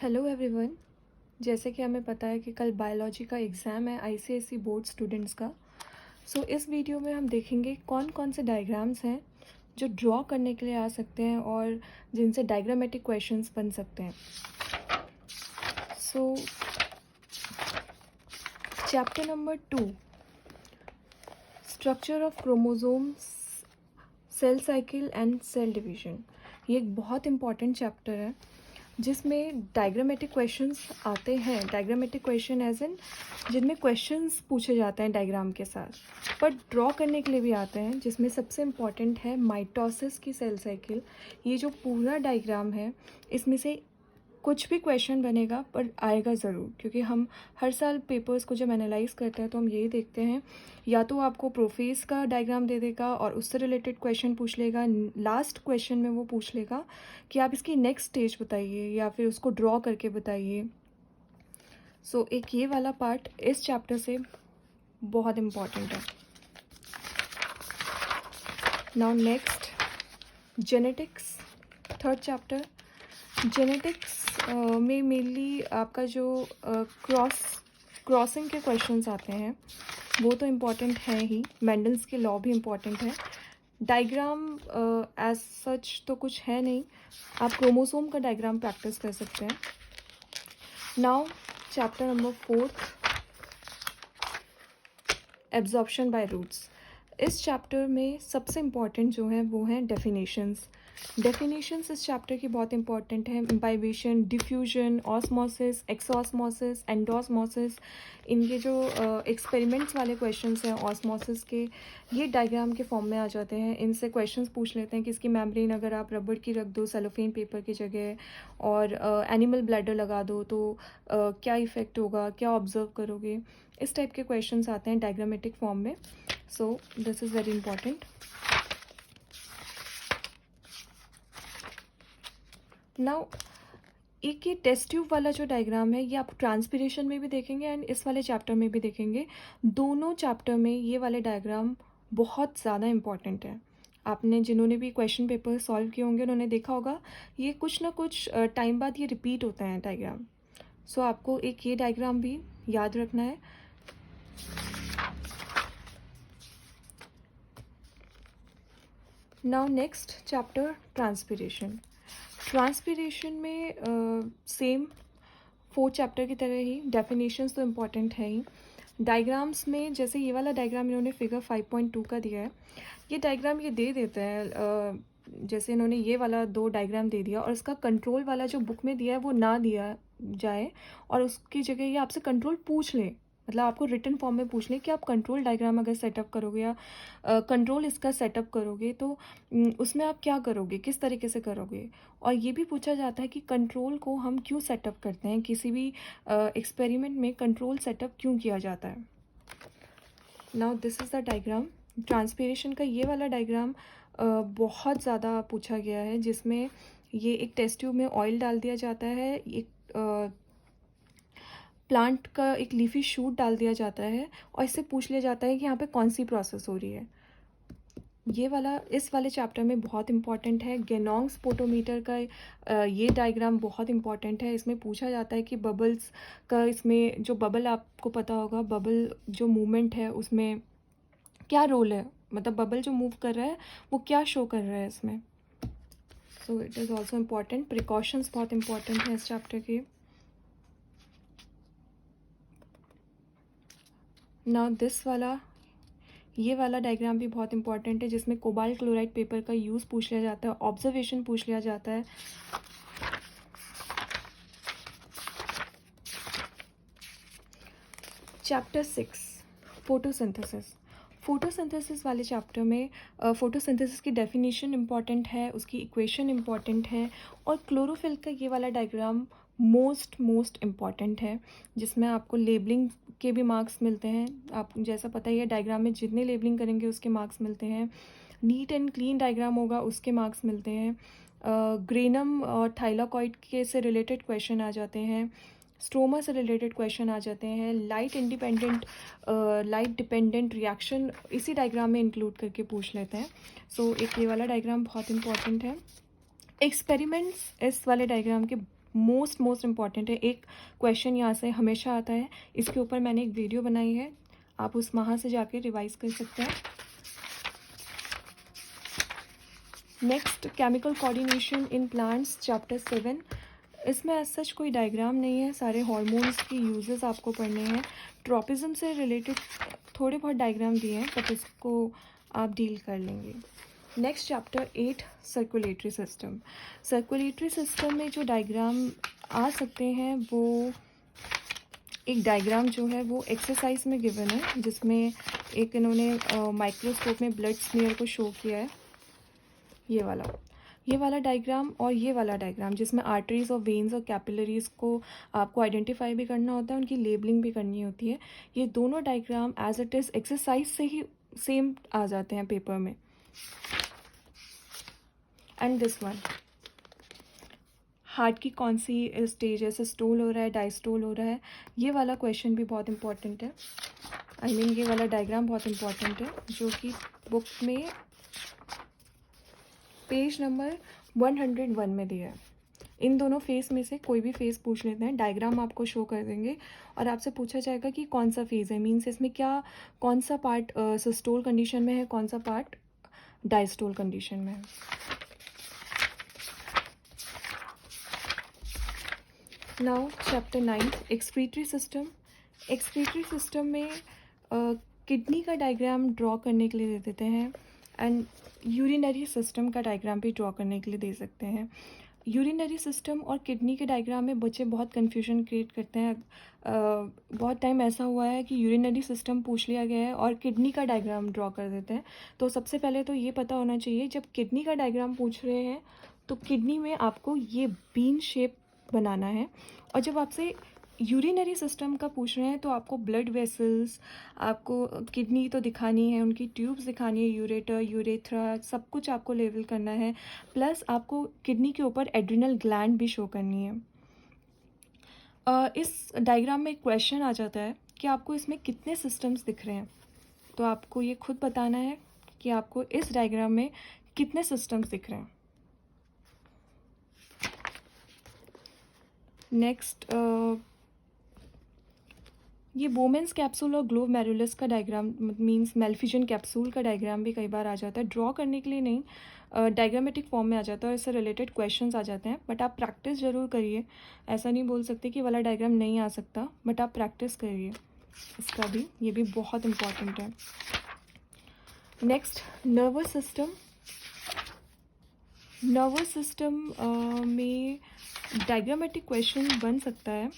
Hello everyone. जैसे कि हमें पता है कि कल बायोलॉजी का एग्ज़ाम है आईसीएसई बोर्ड स्टूडेंट्स का। इस वीडियो में हम देखेंगे कौन कौन से डायग्राम्स हैं जो ड्रॉ करने के लिए आ सकते हैं और जिनसे डायग्रामेटिक क्वेश्चंस बन सकते हैं। Chapter number 2, structure of chromosomes, cell cycle and cell division. ये एक बहुत इंपॉर्टेंट चैप्टर है जिसमें डायग्रामेटिक क्वेश्चंस आते हैं। डायग्रामेटिक क्वेश्चन एज इन जिनमें क्वेश्चंस पूछे जाते हैं डायग्राम के साथ, पर ड्रॉ करने के लिए भी आते हैं, जिसमें सबसे इम्पॉर्टेंट है माइटोसिस की सेल साइकिल। ये जो पूरा डायग्राम है इसमें से कुछ भी क्वेश्चन बनेगा पर आएगा ज़रूर, क्योंकि हम हर साल पेपर्स को जब एनालाइज करते हैं तो हम यही देखते हैं, या तो आपको प्रोफेस का डायग्राम दे देगा और उससे रिलेटेड क्वेश्चन पूछ लेगा, लास्ट क्वेश्चन में वो पूछ लेगा कि आप इसकी नेक्स्ट स्टेज बताइए या फिर उसको ड्रॉ करके बताइए। एक ये वाला पार्ट इस चैप्टर से बहुत इम्पॉर्टेंट है। Now next, genetics, third chapter. Genetics में मेनली आपका जो क्रॉसिंग के क्वेश्चंस आते हैं वो तो इम्पॉर्टेंट है ही, मेंडल्स के लॉ भी इम्पॉर्टेंट है। डायग्राम एज सच तो कुछ है नहीं, आप क्रोमोसोम का डायग्राम प्रैक्टिस कर सकते हैं। Now chapter number 4, absorption by roots. इस चैप्टर में सबसे इम्पॉर्टेंट जो है वो हैं डेफिनेशंस। डेफिनेशंस इस चैप्टर की बहुत इंपॉर्टेंट है। इम्बाइबेशन, डिफ्यूजन, ऑस्मोसिस, एक्सॉस्मोसिस, एंडोस्मोसिस, इनके जो एक्सपेरिमेंट्स वाले क्वेश्चंस हैं ऑस्मोसिस के, ये डायग्राम के फॉर्म में आ जाते हैं। इनसे क्वेश्चंस पूछ लेते हैं कि इसकी मेम्ब्रेन अगर आप रबड़ की रख दो सेलोफेन पेपर की जगह और एनिमल ब्लैडर लगा दो तो क्या इफ़ेक्ट होगा, क्या ऑब्जर्व करोगे। इस टाइप के क्वेश्चंस आते हैं डायग्रामेटिक फॉर्म में। So this is very important. Now एक ये टेस्ट ट्यूब वाला जो डायग्राम है ये आप ट्रांसपिरेशन में भी देखेंगे एंड इस वाले चैप्टर में भी देखेंगे। दोनों चैप्टर में ये वाले डायग्राम बहुत ज़्यादा इम्पॉर्टेंट है। आपने जिन्होंने भी क्वेश्चन पेपर सॉल्व किए होंगे उन्होंने देखा होगा ये कुछ ना कुछ टाइम बाद ये रिपीट होता है डायग्राम। आपको एक ये डायग्राम भी याद रखना है। Now next chapter, transpiration. Transpiration में सेम 4 चैप्टर की तरह ही डेफिनेशंस तो इम्पॉर्टेंट है ही। डायग्राम्स में जैसे ये वाला डायग्राम इन्होंने फिगर 5.2 का दिया है, ये डायग्राम ये दे देता है जैसे इन्होंने ये वाला 2 डायग्राम दे दिया और इसका कंट्रोल वाला जो बुक में दिया है वो ना दिया जाए और उसकी जगह ये आपसे कंट्रोल पूछ ले, मतलब आपको रिटन फॉर्म में पूछ ले कि आप कंट्रोल डायग्राम अगर सेटअप करोगे या कंट्रोल इसका सेटअप करोगे तो उसमें आप क्या करोगे, किस तरीके से करोगे। और ये भी पूछा जाता है कि कंट्रोल को हम क्यों सेटअप करते हैं, किसी भी एक्सपेरिमेंट में कंट्रोल सेटअप क्यों किया जाता है। Now this is the diagram. Transpiration का ये वाला डायग्राम बहुत ज़्यादा पूछा गया है, जिसमें ये एक टेस्ट ट्यूब में ऑयल डाल दिया जाता है, एक प्लांट का एक लीफी शूट डाल दिया जाता है और इससे पूछ लिया जाता है कि यहाँ पे कौन सी प्रोसेस हो रही है। ये वाला इस वाले चैप्टर में बहुत इंपॉर्टेंट है। गेनोंग स्पोटोमीटर का ये डायग्राम बहुत इंपॉर्टेंट है। इसमें पूछा जाता है कि बबल्स का, इसमें जो बबल आपको पता होगा, बबल जो मूवमेंट है उसमें क्या रोल है, मतलब बबल जो मूव कर रहा है वो क्या शो कर रहा है इसमें। It is also important. Precautions बहुत इंपॉर्टेंट है इस चैप्टर के। नाउ दिस वाला, ये वाला डायग्राम भी बहुत इंपॉर्टेंट है, जिसमें कोबाल्ट क्लोराइड पेपर का यूज़ पूछ लिया जाता है, ऑब्जर्वेशन पूछ लिया जाता है। Chapter 6, photosynthesis. फोटोसिंथेसिस वाले चैप्टर में फोटोसिंथेसिस की डेफिनेशन इम्पॉर्टेंट है, उसकी इक्वेशन इम्पॉर्टेंट है और क्लोरोफिल का ये वाला डायग्राम मोस्ट इम्पॉर्टेंट है, जिसमें आपको लेबलिंग के भी मार्क्स मिलते हैं। आप जैसा पता ही है डायग्राम में जितने लेबलिंग करेंगे उसके मार्क्स मिलते हैं। नीट एंड क्लीन डायग्राम होगा उसके मार्क्स मिलते हैं। ग्रेनम और थाइलाकॉइड के से रिलेटेड क्वेश्चन आ जाते हैं, स्ट्रोमा से रिलेटेड क्वेश्चन आ जाते हैं, लाइट डिपेंडेंट रिएक्शन इसी डायग्राम में इंक्लूड करके पूछ लेते हैं। एक ये वाला डायग्राम बहुत इंपॉर्टेंट है। एक्सपेरिमेंट्स इस वाले डायग्राम के मोस्ट इम्पॉर्टेंट है। एक क्वेश्चन यहाँ से हमेशा आता है, इसके ऊपर मैंने एक वीडियो बनाई है, आप उस वहाँ से जाके रिवाइज कर सकते हैं। Next, chemical coordination in plants, chapter 7। इसमें एज सच कोई डायग्राम नहीं है, सारे हार्मोन्स की यूजेस आपको पढ़ने हैं। ट्रॉपिज्म से रिलेटेड थोड़े बहुत डायग्राम दिए हैं, बट इसको आप डील कर लेंगे। Next chapter 8, circulatory system. Circulatory system में जो डायग्राम आ सकते हैं, वो एक डायग्राम जो है वो एक्सरसाइज में गिवन है, जिसमें एक इन्होंने माइक्रोस्कोप में ब्लड स्मीयर को शो किया है, ये वाला डायग्राम और ये वाला डायग्राम, जिसमें आर्टरीज और वेन्स और कैपिलरीज को आपको आइडेंटिफाई भी करना होता है, उनकी लेबलिंग भी करनी होती है। ये दोनों diagram as it is exercise से ही सेम आ जाते हैं पेपर में। एंड दिस वन, हार्ट की कौन सी स्टेज है, सिस्टोल हो रहा है, डायस्टोल हो रहा है, ये वाला क्वेश्चन भी बहुत इंपॉर्टेंट है। आई मीन ये वाला डायग्राम बहुत इंपॉर्टेंट है, जो कि बुक में पेज नंबर 101 में दिया है। इन दोनों फेस में से कोई भी फेस पूछ लेते हैं, डायग्राम आपको शो कर देंगे और आपसे पूछा जाएगा कि कौन सा फेज है, मीन्स इसमें क्या, कौन सा पार्ट सिस्टोल कंडीशन में है, कौन सा पार्ट डायस्टोल कंडीशन में है। Now chapter 9, excretory system. Excretory system में किडनी का डायग्राम ड्रॉ करने के लिए दे देते हैं, एंड यूरिनरी सिस्टम का डायग्राम भी ड्रॉ करने के लिए दे सकते हैं। यूरिनरी सिस्टम और किडनी के डायग्राम में बच्चे बहुत कन्फ्यूजन क्रिएट करते हैं। बहुत टाइम ऐसा हुआ है कि यूरिनरी सिस्टम पूछ लिया गया है और किडनी का डायग्राम ड्रॉ कर देते हैं। तो सबसे पहले तो ये पता होना चाहिए, जब किडनी का डायग्राम पूछ रहे हैं तो किडनी में आपको ये बीन शेप बनाना है, और जब आपसे यूरिनरी सिस्टम का पूछ रहे हैं तो आपको ब्लड वेसल्स, आपको किडनी तो दिखानी है, उनकी ट्यूब्स दिखानी है, यूरेटर, यूरेथ्रा, सब कुछ आपको लेवल करना है, प्लस आपको किडनी के ऊपर एड्रिनल ग्लैंड भी शो करनी है। इस डायग्राम में एक क्वेश्चन आ जाता है कि आपको इसमें कितने सिस्टम्स दिख रहे हैं, तो आपको ये खुद बताना है कि आपको इस डायग्राम में कितने सिस्टम्स दिख रहे हैं। नेक्स्ट, ये बोमेंस कैप्सूल और ग्लोव मैरुलस का डायग्राम, मींस मेल्फिजन कैप्सूल का डायग्राम भी कई बार आ जाता है, ड्रॉ करने के लिए नहीं, डायग्रामेटिक फॉर्म में आ जाता है और इससे रिलेटेड क्वेश्चंस आ जाते हैं, बट आप प्रैक्टिस ज़रूर करिए। ऐसा नहीं बोल सकते कि वाला डायग्राम नहीं आ सकता, बट आप प्रैक्टिस करिए इसका भी, ये भी बहुत इम्पॉर्टेंट है। Next, nervous system. Nervous system में डायग्रामेटिक क्वेश्चन बन सकता है।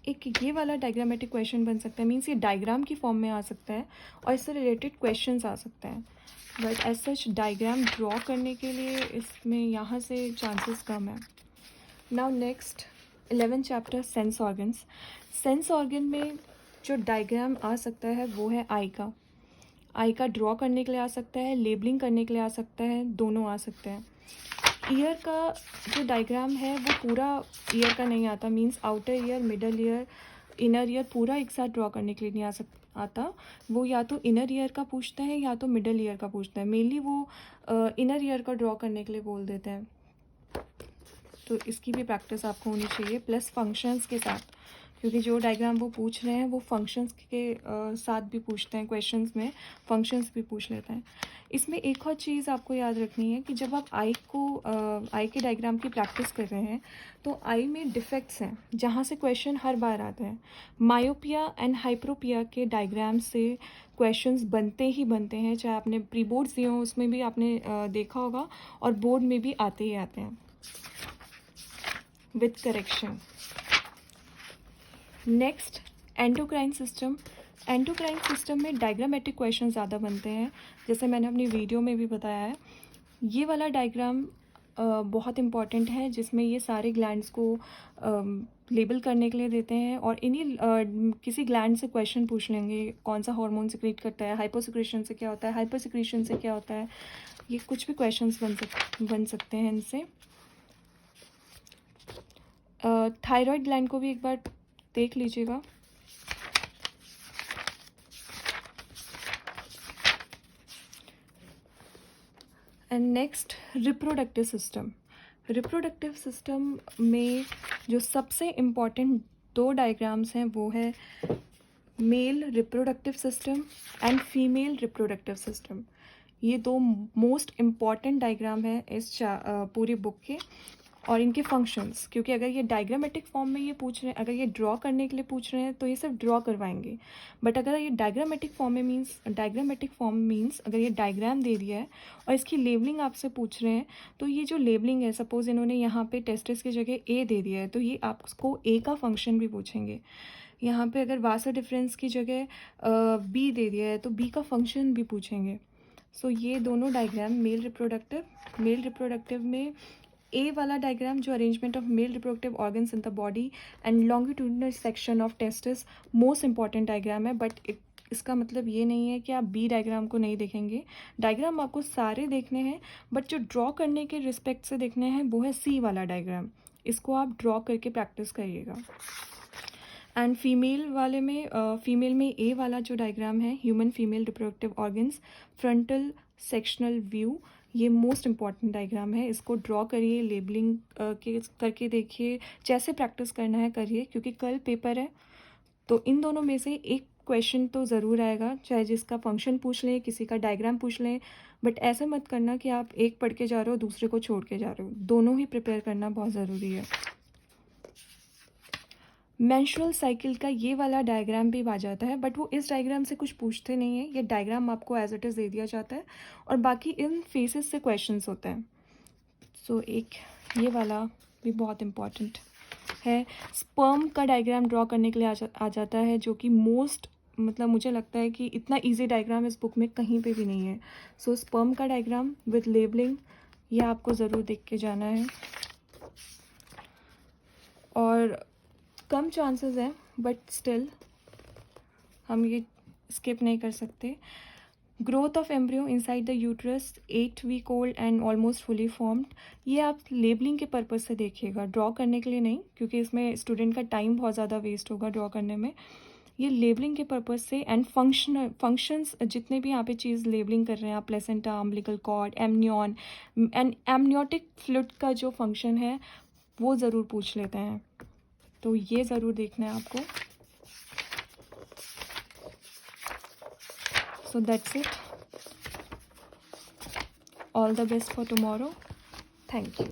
एक ये वाला डायग्रामेटिक क्वेश्चन बन सकता है, मीन्स ये डायग्राम की फॉर्म में आ सकता है और इससे रिलेटेड क्वेश्चंस आ सकते हैं, but as such diagram draw करने के लिए इसमें यहाँ से चांसेस कम है। Now next, 11 chapter, sense organs. Sense organ में जो डायग्राम आ सकता है वो है आई का। आई का ड्रॉ करने के लिए आ सकता है, लेबलिंग करने के लिए आ सकता है, दोनों आ सकते हैं। ईयर का जो डायग्राम है वो पूरा ईयर का नहीं आता, means outer ear, middle ear, inner ear पूरा एक साथ ड्रॉ करने के लिए नहीं आता। वो या तो इनर ईयर का पूछता है या तो मिडल ईयर का पूछता है, मेनली वो इनर ईयर का ड्रॉ करने के लिए बोल देते हैं, तो इसकी भी प्रैक्टिस आपको होनी चाहिए, प्लस फंक्शंस के साथ, क्योंकि जो डायग्राम वो पूछ रहे हैं वो फंक्शंस के साथ भी पूछते हैं, क्वेश्चंस में फंक्शंस भी पूछ लेते हैं। इसमें एक और चीज़ आपको याद रखनी है कि जब आप आई के डायग्राम की प्रैक्टिस कर रहे हैं तो आई में डिफेक्ट्स हैं जहाँ से क्वेश्चन हर बार आते हैं। मायोपिया एंड हाइप्रोपिया के डायग्राम से क्वेश्चंस बनते ही बनते हैं, चाहे आपने प्री बोर्ड्स दिए हों उसमें भी आपने देखा होगा, और बोर्ड में भी आते ही आते हैं with correction. Next, endocrine system. Endocrine system में डायग्रामेटिक क्वेश्चन ज़्यादा बनते हैं, जैसे मैंने अपनी वीडियो में भी बताया है। ये वाला डायग्राम बहुत इम्पॉर्टेंट है, जिसमें ये सारे ग्लैंड्स को लेबल करने के लिए देते हैं, और इन्हीं किसी ग्लैंड से क्वेश्चन पूछ लेंगे, कौन सा हार्मोन सिक्रीट करता है, हाइपोसिक्रेशन से क्या होता है, हाइपरसिक्रेशन से क्या होता है, ये कुछ भी क्वेश्चंस बन सकते हैं इनसे। थायराइड ग्लैंड को भी एक बार देख लीजिएगा। And next reproductive system. Reproductive system में जो सबसे इम्पॉर्टेंट दो डायग्राम्स हैं वो है male reproductive system and female reproductive system. ये दो मोस्ट इम्पॉर्टेंट डायग्राम है इस पूरी बुक के, और इनके फंक्शंस, क्योंकि अगर ये डायग्रामेटिक फॉर्म में ये पूछ रहे हैं, अगर ये ड्रॉ करने के लिए पूछ रहे हैं तो ये सिर्फ ड्रॉ करवाएंगे, बट अगर ये डायग्रामेटिक फॉर्म में मीन्स अगर ये डायग्राम दे दिया है और इसकी लेबलिंग आपसे पूछ रहे हैं, तो ये जो लेबलिंग है, सपोज इन्होंने यहाँ पे टेस्टिस की जगह ए दे दिया है, तो ये आपको ए का फंक्शन भी पूछेंगे। यहाँ पे अगर वासा डिफरेंस की जगह बी दे दिया है तो बी का फंक्शन भी पूछेंगे। सो ये दोनों डायग्राम मेल रिप्रोडक्टिव में ए वाला डायग्राम जो arrangement of male reproductive organs in the body and longitudinal section of testis most important diagram है, बट इसका मतलब ये नहीं है कि आप बी डायग्राम को नहीं देखेंगे। डायग्राम आपको सारे देखने हैं, बट जो ड्रॉ करने के रिस्पेक्ट से देखने हैं वो है सी वाला डायग्राम। इसको आप ड्रॉ करके प्रैक्टिस करिएगा। एंड फीमेल में ए वाला जो डायग्राम है, human female reproductive organs frontal sectional view, ये मोस्ट इंपॉर्टेंट डायग्राम है। इसको ड्रॉ करिए, लेबलिंग करके देखिए, जैसे प्रैक्टिस करना है करिए, क्योंकि कल पेपर है तो इन दोनों में से एक क्वेश्चन तो ज़रूर आएगा, चाहे जिसका फंक्शन पूछ लें, किसी का डायग्राम पूछ लें, बट ऐसे मत करना कि आप एक पढ़ के जा रहे हो दूसरे को छोड़ के जा रहे हो। दोनों ही प्रिपेयर करना बहुत ज़रूरी है। मेंस्ट्रुअल साइकिल का ये वाला डायग्राम भी आ जाता है, बट वो इस डायग्राम से कुछ पूछते नहीं है, ये डायग्राम आपको एज इट इज़ दे दिया जाता है और बाकी इन फेसेस से क्वेश्चंस होते हैं। सो एक ये वाला भी बहुत इम्पॉर्टेंट है। स्पर्म का डायग्राम ड्रॉ करने के लिए आ जाता है, जो कि मुझे लगता है कि इतना इजी डायग्राम इस बुक में कहीं पे भी नहीं है। सो स्पर्म का डायग्राम विद लेबलिंग, ये आपको ज़रूर देख के जाना है। और कम चांसेस हैं, बट स्टिल हम ये स्किप नहीं कर सकते। Growth of embryo inside the uterus 8 week old and almost fully formed, ये आप लेबलिंग के पर्पज़ से देखिएगा, ड्रॉ करने के लिए नहीं, क्योंकि इसमें स्टूडेंट का टाइम बहुत ज़्यादा वेस्ट होगा ड्रॉ करने में। ये लेबलिंग के पर्पज़ से एंड फंक्शंस जितने भी यहाँ पे चीज़ लेबलिंग कर रहे हैं आप, placenta, umbilical cord, amnion and amniotic fluid का जो फंक्शन है वो ज़रूर पूछ लेते हैं, तो ये ज़रूर देखना है आपको। So that's it, all the best for tomorrow, thank you.